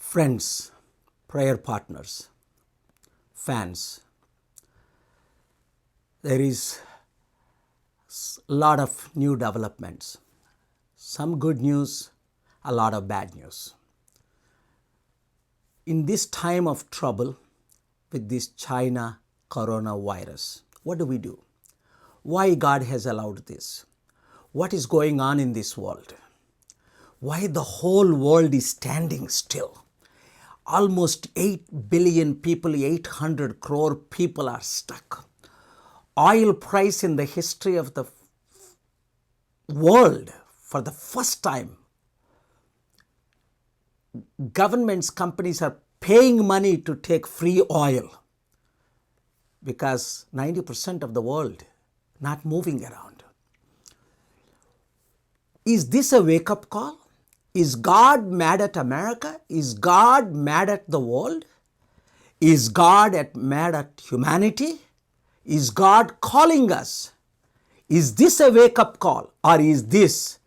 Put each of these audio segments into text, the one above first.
friends, prayer partners, fans, there is a lot of new developments. Some good news, a lot of bad news. In this time of trouble with this China coronavirus, what do we do? Why God has allowed this? What is going on in this world? Why the whole world is standing still? Almost 8 billion people, 800 crore people are stuck. Oil price in the history of the world, for the first time, governments, companies are paying money to take free oil because 90% of the world not moving around. Is this a wake-up call? Is God mad at America? Is God mad at the world? Is God mad at humanity? Is God calling us? Is this a wake-up call, or is this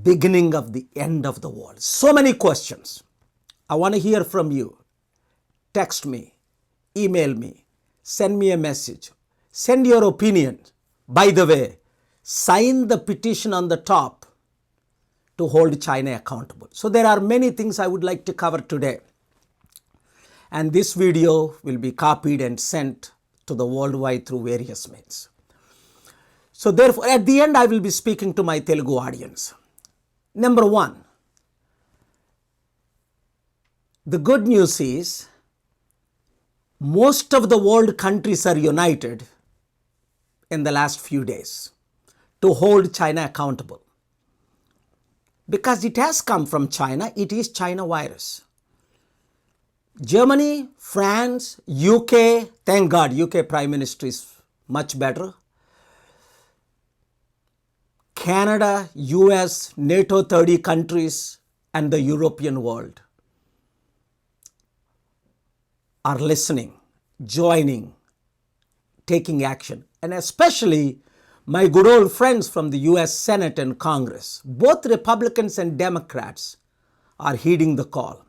beginning of the end of the world? So many questions. I want to hear from you. Text me, email me, send me a message, send your opinion. By the way, sign the petition on the top to hold China accountable. So there are many things I would like to cover today. And this video will be copied and sent to the worldwide through various means. So therefore, at the end, I will be speaking to my Telugu audience. Number one, the good news is most of the world countries are united in the last few days to hold China accountable. Because it has come from China, it is China virus. Germany, France, UK, thank God, UK Prime Minister is much better. Canada, US, NATO 30 countries, and the European world are listening, joining, taking action. And especially my good old friends from the US Senate and Congress, both Republicans and Democrats, are heeding the call.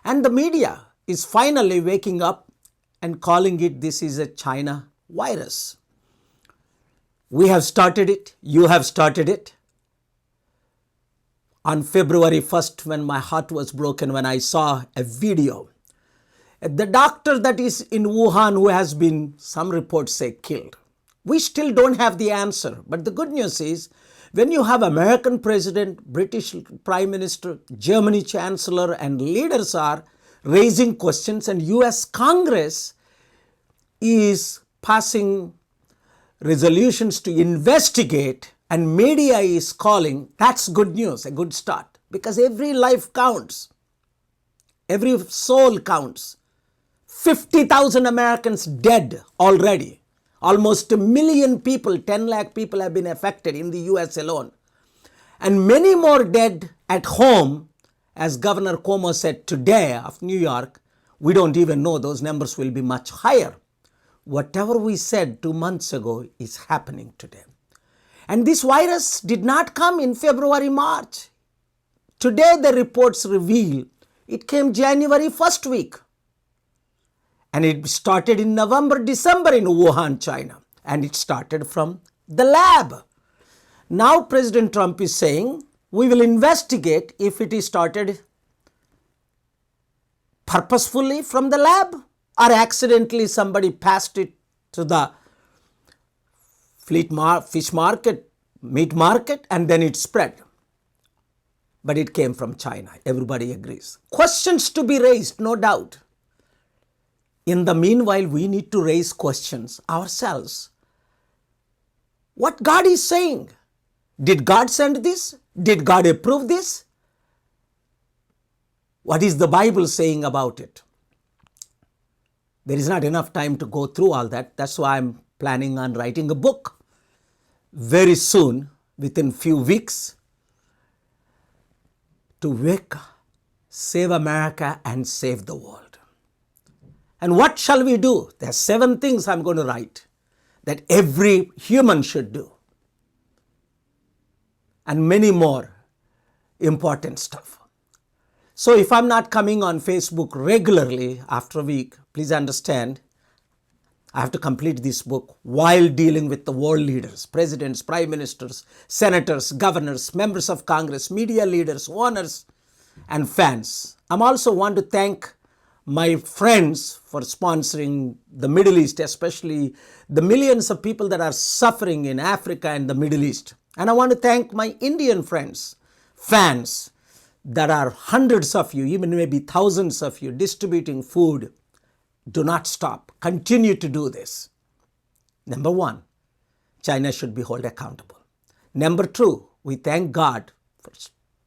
And the media is finally waking up and calling it this is a China virus. We have started it. You have started it. On February 1st, when my heart was broken, when I saw a video, the doctor that is in Wuhan who has been, some reports say, killed. We still don't have the answer. But the good news is, when you have American president, British prime minister, Germany chancellor, and leaders are raising questions, and US Congress is passing resolutions to investigate, and media is calling, that's good news, a good start. Because every life counts. Every soul counts. 50,000 Americans dead already. Almost 1 million people, 10 lakh people have been affected in the US alone. And many more dead at home, as Governor Cuomo said today of New York. We don't even know, those numbers will be much higher. Whatever we said 2 months ago is happening today. And this virus did not come in February, March. Today the reports reveal it came January 1st week. And it started in November, December in Wuhan, China. And it started from the lab. Now President Trump is saying, we will investigate if it is started purposefully from the lab or accidentally somebody passed it to the fish market, meat market, and then it spread. But it came from China. Everybody agrees. Questions to be raised, no doubt. In the meanwhile, we need to raise questions ourselves. What God is saying? Did God send this? Did God approve this? What is the Bible saying about it? There is not enough time to go through all that. That's why I'm planning on writing a book very soon, within few weeks, to save America and save the world. And what shall we do? There are 7 things I'm going to write that every human should do. And many more important stuff. So if I'm not coming on Facebook regularly after a week, please understand, I have to complete this book while dealing with the world leaders, presidents, prime ministers, senators, governors, members of Congress, media leaders, owners, and fans. I'm also want to thank my friends for sponsoring the Middle East, especially the millions of people that are suffering in Africa and the Middle East. And I want to thank my Indian friends, fans, that are hundreds of you, even maybe thousands of you, distributing food. Do not stop. Continue to do this. Number one, China should be held accountable. Number two, we thank God for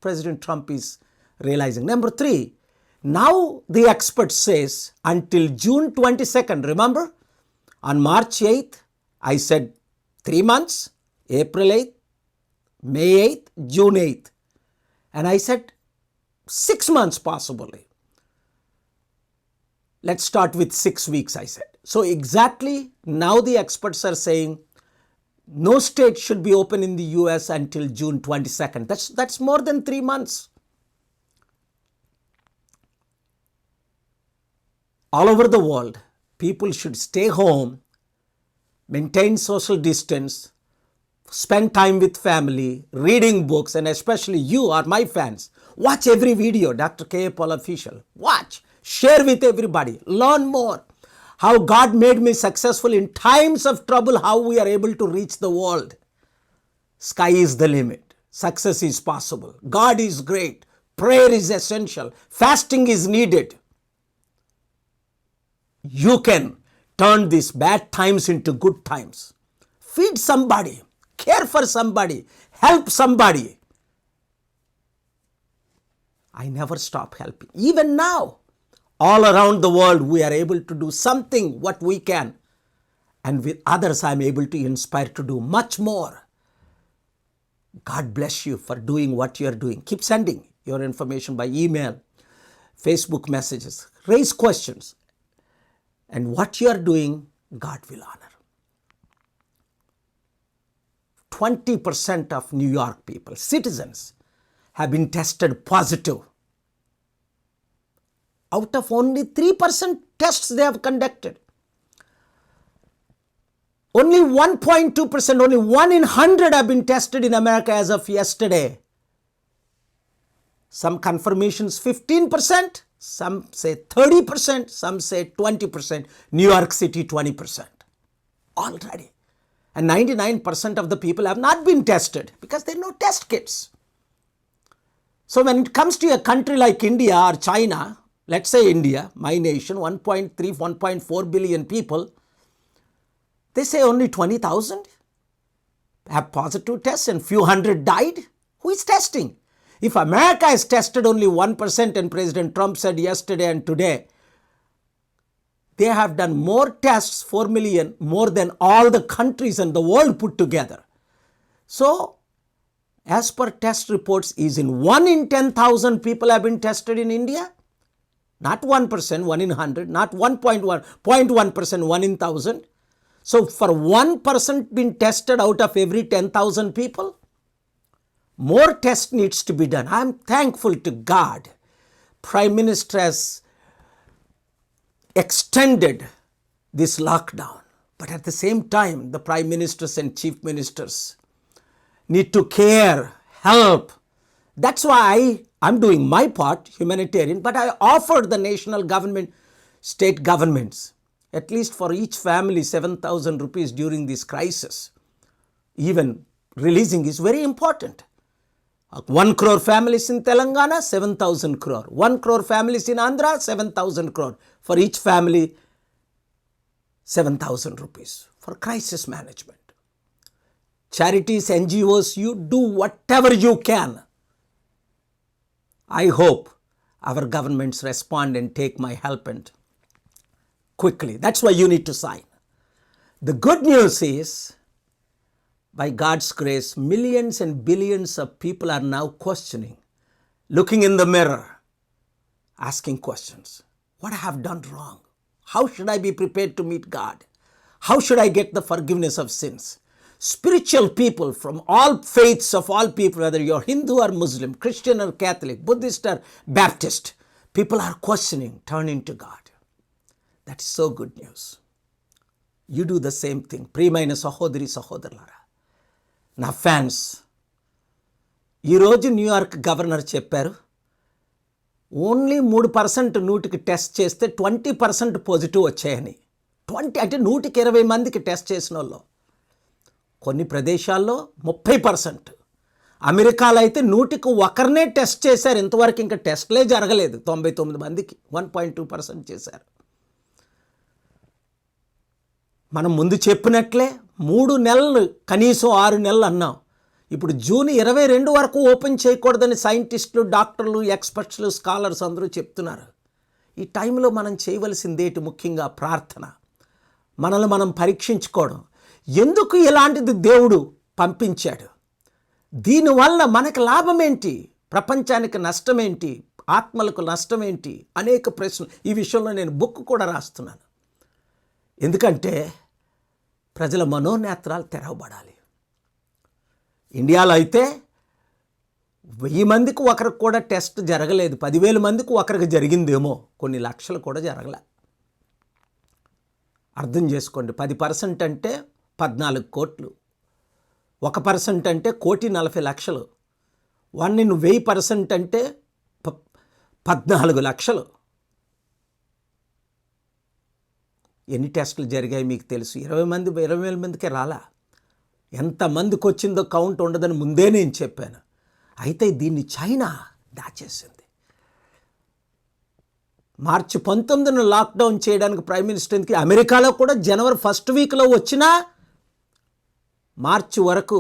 President Trump is realizing. Number three, now the expert says until June 22nd, remember? On March 8th, I said 3 months, April 8th, May 8th, June 8th. And I said 6 months possibly. Let's start with 6 weeks, I said. So exactly now the experts are saying no state should be open in the US until June 22nd. That's more than 3 months. All over the world, people should stay home, maintain social distance, spend time with family, reading books, and especially you are my fans. Watch every video, Dr. K. Paul Official. Watch. Share with everybody. Learn more. How God made me successful in times of trouble, how we are able to reach the world. Sky is the limit. Success is possible. God is great. Prayer is essential. Fasting is needed. You can turn these bad times into good times. Feed somebody. Care for somebody. Help somebody. I never stop helping. Even now, all around the world, we are able to do something what we can. And with others, I'm able to inspire to do much more. God bless you for doing what you're doing. Keep sending your information by email, Facebook messages. Raise questions. And what you're doing, God will honor. 20% of New York people, citizens, have been tested positive. Out of only 3% tests they have conducted. Only 1.2%, only 1 in 100 have been tested in America as of yesterday. Some confirmations 15%, some say 30%, some say 20%, New York City 20% already. And 99% of the people have not been tested because there are no test kits. So when it comes to a country like India or China, let's say India, my nation, 1.3, 1.4 billion people, they say only 20,000 have positive tests and few hundred died. Who is testing? If America has tested only 1% and President Trump said yesterday and today, they have done more tests, 4 million, more than all the countries in the world put together. So, as per test reports, is in 1 in 10,000 people have been tested in India? Not 1%, 1 in 100, not 1.1%, 0.1%, 1 in 1,000. So, for 1% being tested out of every 10,000 people, more test needs to be done. I am thankful to God. Prime Minister has extended this lockdown. But at the same time, the Prime Ministers and Chief Ministers need to care, help. That's why I'm doing my part, humanitarian, but I offered the national government, state governments, at least for each family, 7,000 rupees during this crisis. Even releasing is very important. 1 crore families in Telangana, 7,000 crore. 1 crore families in Andhra, 7,000 crore. For each family, 7,000 rupees for crisis management. Charities, NGOs, you do whatever you can. I hope our governments respond and take my help and quickly. That's why you need to sign. The good news is, by God's grace, millions and billions of people are now questioning, looking in the mirror, asking questions. What I have done wrong? How should I be prepared to meet God? How should I get the forgiveness of sins? spiritual people from all faiths of all people, whether you're Hindu or Muslim, Christian or Catholic, Buddhist or Baptist, people are questioning, turning to God. That is so good news. You do the same thing. ప్రియమైన సహోదరి సహోదరులారా, నా fans, ఈరోజు New York governor చెప్పారు, only 3% నూటికి test చేస్తే 20% positive వచ్చాయని. 20 అంటే 120 మందికి టెస్ట్ చేసిన వాళ్ళు. కొన్ని ప్రదేశాల్లో 30%. అమెరికాలో అయితే 100కి 1 టెస్ట్ చేశారు. ఇంతవరకు ఇంకా టెస్ట్లే జరగలేదు. 99 మందికి 1.2% చేశారు. మనం ముందు చెప్పినట్లే 3 నెలలు, కనీసం 6 నెలలు అన్నాం. ఇప్పుడు జూన్ 22 వరకు ఓపెన్ చేయకూడదని సైంటిస్టులు, డాక్టర్లు, ఎక్స్పర్ట్స్లు, స్కాలర్స్ అందరూ చెప్తున్నారు. ఈ టైంలో మనం చేయవలసిందేంటి? ముఖ్యంగా ప్రార్థన, మనల్ని మనం పరీక్షించుకోవడం. ఎందుకు ఇలాంటిది దేవుడు పంపించాడు? దీనివల్ల మనకు లాభం ఏంటి? ప్రపంచానికి నష్టం ఏంటి? ఆత్మలకు నష్టం ఏంటి? అనేక ప్రశ్నలు. ఈ విషయంలో నేను బుక్ కూడా రాస్తున్నాను. ఎందుకంటే ప్రజల మనోనేత్రాలు తెరవబడాలి. ఇండియాలో అయితే 1000 మందికి ఒకరికి కూడా టెస్ట్ జరగలేదు. 10,000 మందికి ఒకరికి జరిగిందేమో, కొన్ని లక్షలు కూడా జరగలే. అర్థం చేసుకోండి. 10% అంటే 14 కోట్లు, 1% అంటే 1,40,00,000, 1 in 1000% అంటే 14 లక్షలు. ఎన్ని టెస్టులు జరిగాయి మీకు తెలుసు? 20,000 మందికే రాలా. ఎంతమందికి వచ్చిందో కౌంట్ ఉండదని ముందే నేను చెప్పాను. అయితే దీన్ని చైనా దాచేసింది. మార్చి 19న లాక్డౌన్ చేయడానికి ప్రైమ్ మినిస్టర్కి, అమెరికాలో కూడా జనవరి 1st వీక్లో వచ్చినా మార్చి వరకు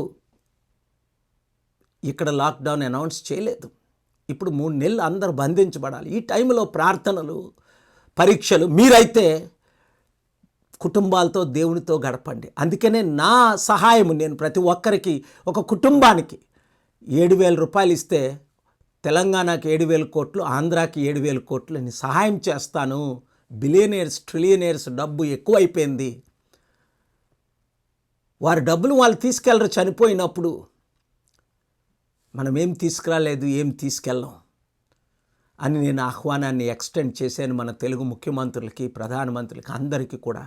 ఇక్కడ లాక్డౌన్ అనౌన్స్ చేయలేదు. ఇప్పుడు 3 నెలలు అందరూ బంధించబడాలి. ఈ టైంలో ప్రార్థనలు, పరీక్షలు. మీరైతే కుటుంబాలతో దేవునితో గడపండి. అందుకనే నా సహాయం, నేను ప్రతి ఒక్కరికి, ఒక కుటుంబానికి 7,000 రూపాయలు ఇస్తే తెలంగాణకి 7,000 కోట్లు, ఆంధ్రాకి 7,000 కోట్లు నేను సహాయం చేస్తాను. బిలియనీర్స్, ట్రిలియనీర్స్ డబ్బు ఎక్కువైపోయింది. వారి డబ్బులు వాళ్ళు తీసుకెళ్ళరు. చనిపోయినప్పుడు మనం ఏం తీసుకురాలేదు, ఏం తీసుకెళ్ళం అని నేను ఆహ్వానాన్ని ఎక్స్టెండ్ చేశాను మన తెలుగు ముఖ్యమంత్రులకి, ప్రధానమంత్రులకి, అందరికీ కూడా.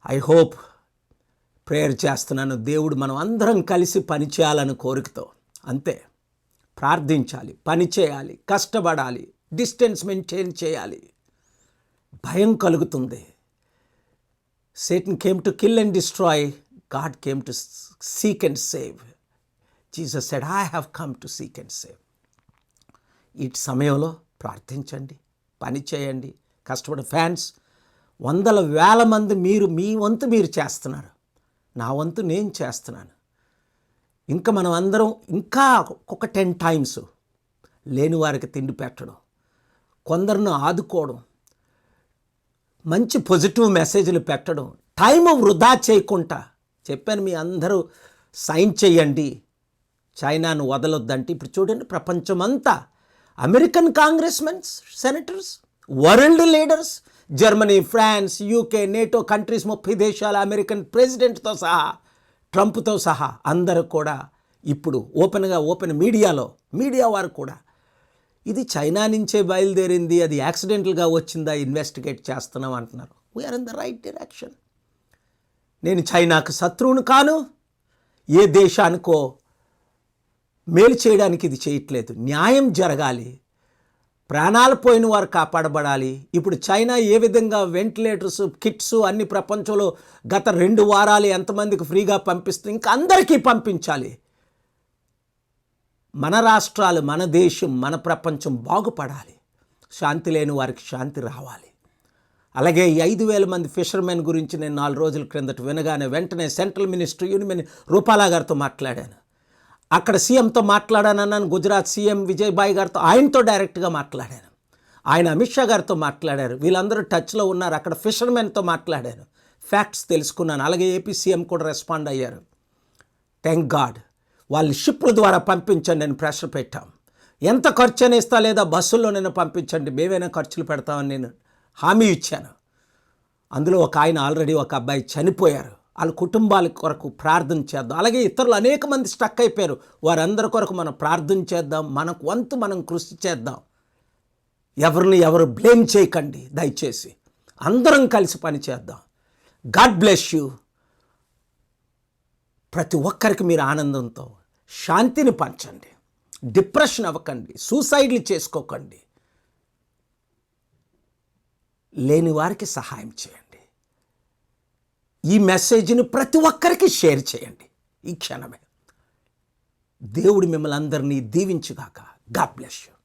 ఐ హోప్, ప్రేయర్ చేస్తున్నాను, దేవుడు మనం అందరం కలిసి పనిచేయాలని కోరికతో. అంతే. ప్రార్థించాలి, పని చేయాలి, కష్టపడాలి, డిస్టెన్స్ మెయింటైన్ చేయాలి. భయం కలుగుతుంది. Satan came to kill and destroy. God came to seek and save. Jesus said, I have come to seek and save. ఈ సమయంలో ప్రార్థించండి, పని చేయండి, కష్టపడి. ఫ్యాన్స్, 100,000 మంది మీరు మీ వంతు మీరు చేస్తున్నారు, నా వంతు నేను చేస్తున్నాను. ఇంకా మనం అందరం ఇంకా ఒక 10 times లేని వారికి తిండి పెట్టడం, కొందరిని ఆదుకోవడం, మంచి పాజిటివ్ మెసేజ్లు పెట్టడం, టైం వృధా చేయకుండా. చెప్పాను, మీ అందరూ సైన్ చేయండి, చైనాను వదలొద్దంటే. ఇప్పుడు చూడండి, ప్రపంచమంతా American congressmens, senators, world leaders, Germany, France, UK, NATO countries, 30 దేశాల అమెరికన్ ప్రెసిడెంట్తో సహా, ట్రంప్తో సహా అందరూ కూడా ఇప్పుడు ఓపెన్ మీడియా వారు కూడా ఇది చైనా నుంచే బయలుదేరింది, అది యాక్సిడెంటల్గా వచ్చిందా, ఇన్వెస్టిగేట్ చేస్తున్నాం అంటున్నారు. We're in the right direction. నేను చైనాకు శత్రువును కాను, ఏ దేశానికో మేలు చేయడానికి ఇది చేయట్లేదు. న్యాయం జరగాలి, ప్రాణాలు పోయిన వారు కాపాడబడాలి. ఇప్పుడు చైనా ఏ విధంగా వెంటిలేటర్స్, కిట్స్ అన్ని ప్రపంచంలో గత 2 వారాలు ఎంతమందికి ఫ్రీగా పంపిస్తుంది, ఇంకా అందరికీ పంపించాలి. మన రాష్ట్రాలు, మన దేశం, మన ప్రపంచం బాగుపడాలి. శాంతి లేని వారికి శాంతి రావాలి. అలాగే ఈ 5,000 మంది ఫిషర్మెన్ గురించి నేను 4 రోజుల క్రిందట వినగానే వెంటనే సెంట్రల్ మినిస్టర్ యూనియన్ రూపాలా గారితో మాట్లాడాను. అక్కడ సీఎంతో మాట్లాడానన్నాను. గుజరాత్ సీఎం విజయభాయ్ గారితో, ఆయనతో డైరెక్ట్గా మాట్లాడాను. ఆయన అమిత్ షా గారితో మాట్లాడారు. వీళ్ళందరూ టచ్లో ఉన్నారు. అక్కడ ఫిషర్మెన్తో మాట్లాడాను, ఫ్యాక్ట్స్ తెలుసుకున్నాను. అలాగే ఏపీ సీఎం కూడా రెస్పాండ్ అయ్యారు. Thank God. వాళ్ళు షిప్ల ద్వారా పంపించండి అని ప్రెషర్ పెట్టాం. ఎంత ఖర్చు అని ఇస్తా, లేదా బస్సుల్లో నేను పంపించండి, మేమైనా ఖర్చులు పెడతామని నేను హామీ ఇచ్చాను. అందులో ఒక ఆయన ఆల్రెడీ ఒక అబ్బాయి చనిపోయారు. వాళ్ళ కుటుంబాల కొరకు ప్రార్థన చేద్దాం. అలాగే ఇతరులు అనేక మంది స్టక్ అయిపోయారు, వారందరి కొరకు మనం ప్రార్థన చేద్దాం. మనకు వంతు మనం కృషి చేద్దాం. ఎవరిని ఎవరు బ్లేమ్ చేయకండి దయచేసి. అందరం కలిసి పని చేద్దాం. God bless you. ప్రతి ఒక్కరికి మీరు ఆనందంతో శాంతిని పంచండి. డిప్రెషన్ అవ్వకండి, సూసైడ్లు చేసుకోకండి. లేని వారికి సహాయం చేయండి. ఈ మెసేజ్ని ప్రతి ఒక్కరికి షేర్ చేయండి. ఈ క్షణమే దేవుడు మిమ్మల్ని అందరినీ దీవించుగాక. God bless you.